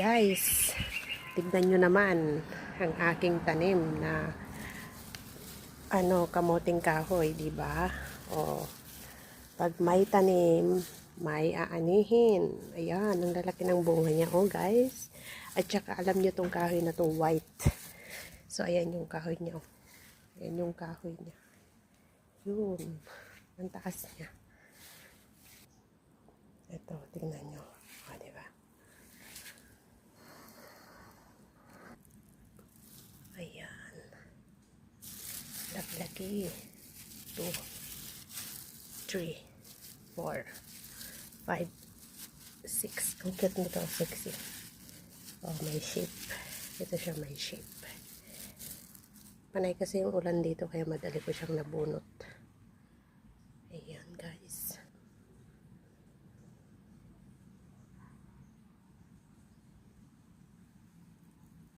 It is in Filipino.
Guys, tignan nyo naman ang aking tanim na kamoting kahoy, di ba? O, pag may tanim, may aanihin. Ayan, ang lalaki ng bunga niya, oh guys. At saka alam nyo tong kahoy na to, white. So, ayan yung kahoy niya, oh. Ayan yung kahoy niya. Yun, ang taas niya. Ito, tingnan nyo. O, di ba? Ayan. Laki. 2, 3, 4, 5, 6. Ang cute nito, sexy. Oh, may shape. Ito siya, may shape. Panay kasi yung ulan dito, kaya madali ko siyang nabunot.